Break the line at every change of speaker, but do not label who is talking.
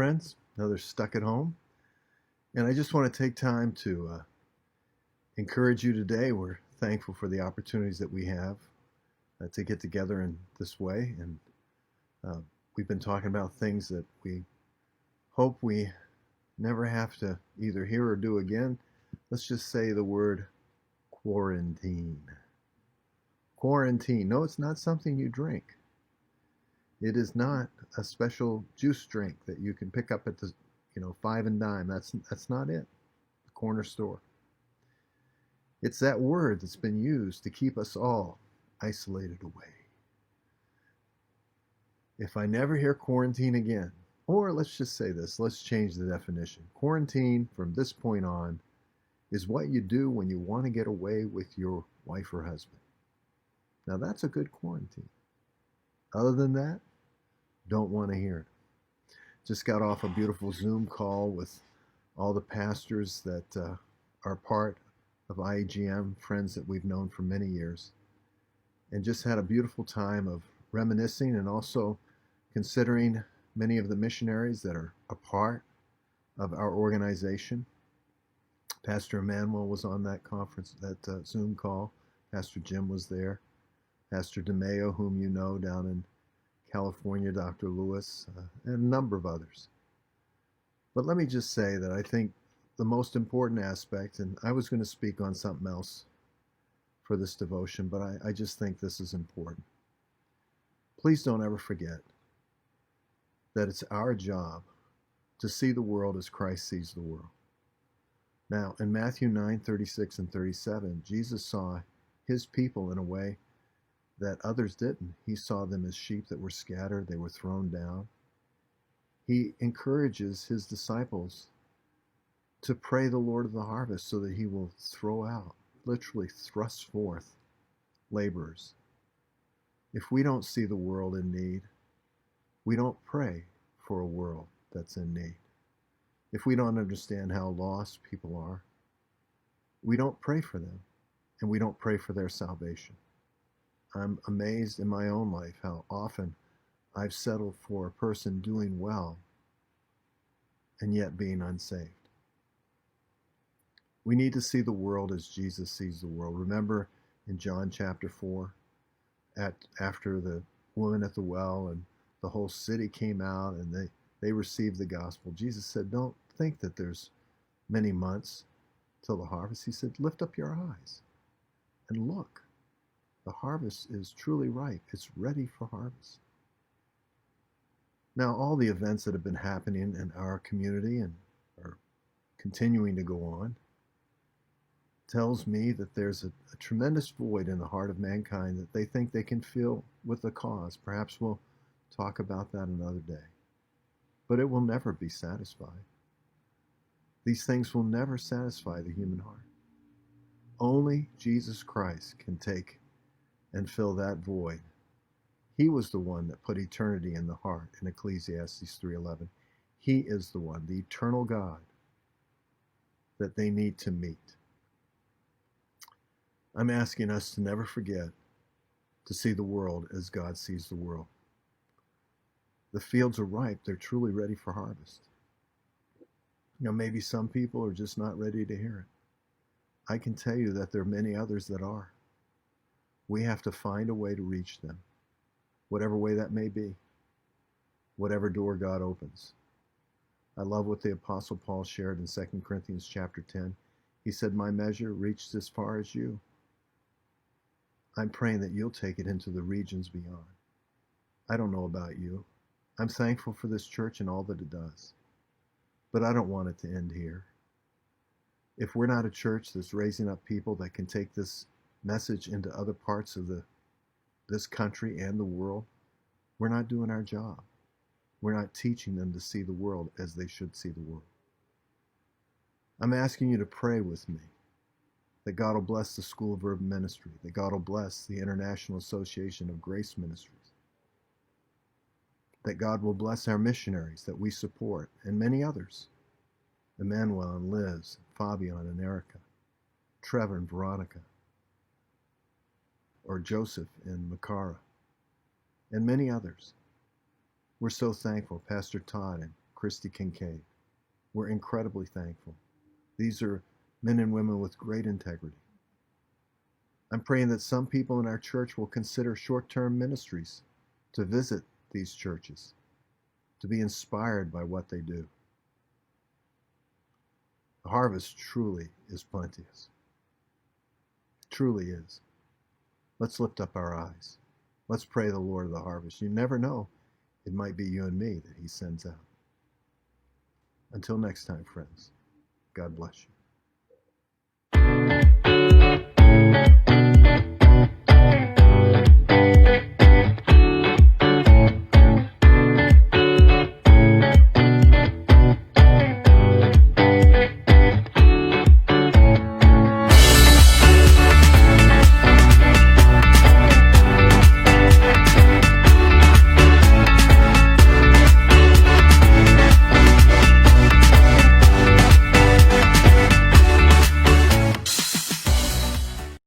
friends. Another Stuck at Home. And I just want to take time to encourage you today. We're thankful for the opportunities that we have to get together in this way. And uh, we've been talking about things that we hope we never have to either hear or do again. Let's just say the word quarantine. Quarantine. No, it's not something you drink. It is not a special juice drink that you can pick up at the, five and dime. That's not it. The corner store. It's that word that's been used to keep us all isolated away. If I never hear quarantine again, or let's just say this, let's change the definition. Quarantine from this point on is what you do when you want to get away with your wife or husband. Now that's a good quarantine. Other than that, don't want to hear it. Just got off a beautiful Zoom call with all the pastors that are part of IAGM, friends that we've known for many years, and just had a beautiful time of reminiscing and also considering many of the missionaries that are a part of our organization. Pastor Emmanuel was on that conference, that Zoom call. Pastor Jim was there. Pastor DeMeo, whom you know down in California, Dr. Lewis, and a number of others. But let me just say that I think the most important aspect, and I was going to speak on something else for this devotion, but I just think this is important. Please don't ever forget that it's our job to see the world as Christ sees the world. Now, in Matthew 9:36 and 37, Jesus saw his people in a way that others didn't. He saw them as sheep that were scattered, they were thrown down. He encourages his disciples to pray the Lord of the harvest so that he will throw out, literally thrust forth, laborers. If we don't see the world in need, we don't pray for a world that's in need. If we don't understand how lost people are, we don't pray for them, and we don't pray for their salvation. I'm amazed in my own life how often I've settled for a person doing well and yet being unsaved. We need to see the world as Jesus sees the world. Remember in John chapter 4, after the woman at the well and the whole city came out and they received the gospel, Jesus said, don't think that there's many months till the harvest. He said, lift up your eyes and look. The harvest is truly ripe. It's ready for harvest. Now, all the events that have been happening in our community and are continuing to go on tells me that there's a tremendous void in the heart of mankind that they think they can fill with the cause. Perhaps we'll talk about that another day. But it will never be satisfied. These things will never satisfy the human heart. Only Jesus Christ can take and fill that void. He was the one that put eternity in the heart in Ecclesiastes 3:11. He is the one, the eternal God, that they need to meet. I'm asking us to never forget to see the world as God sees the world. The fields are ripe. They're truly ready for harvest. Maybe some people are just not ready to hear it. I can tell you that there are many others that are. We have to find a way to reach them, whatever way that may be, whatever door God opens. I love what the Apostle Paul shared in 2 Corinthians chapter 10. He said, my measure reached as far as you. I'm praying that you'll take it into the regions beyond. I don't know about you. I'm thankful for this church and all that it does, but I don't want it to end here. If we're not a church that's raising up people that can take this message into other parts of this country and the world, we're not doing our job. We're not teaching them to see the world as they should see the world. I'm asking you to pray with me that God will bless the School of Urban Ministry, that God will bless the International Association of Grace Ministries, that God will bless our missionaries that we support and many others, Emmanuel and Liz, Fabian and Erica, Trevor and Veronica, or Joseph and Makara, and many others. We're so thankful, Pastor Todd and Christy Kincaid. We're incredibly thankful. These are men and women with great integrity. I'm praying that some people in our church will consider short-term ministries to visit these churches, to be inspired by what they do. The harvest truly is plenteous. It truly is. Let's lift up our eyes. Let's pray the Lord of the harvest. You never know. It might be you and me that he sends out. Until next time, friends, God bless you.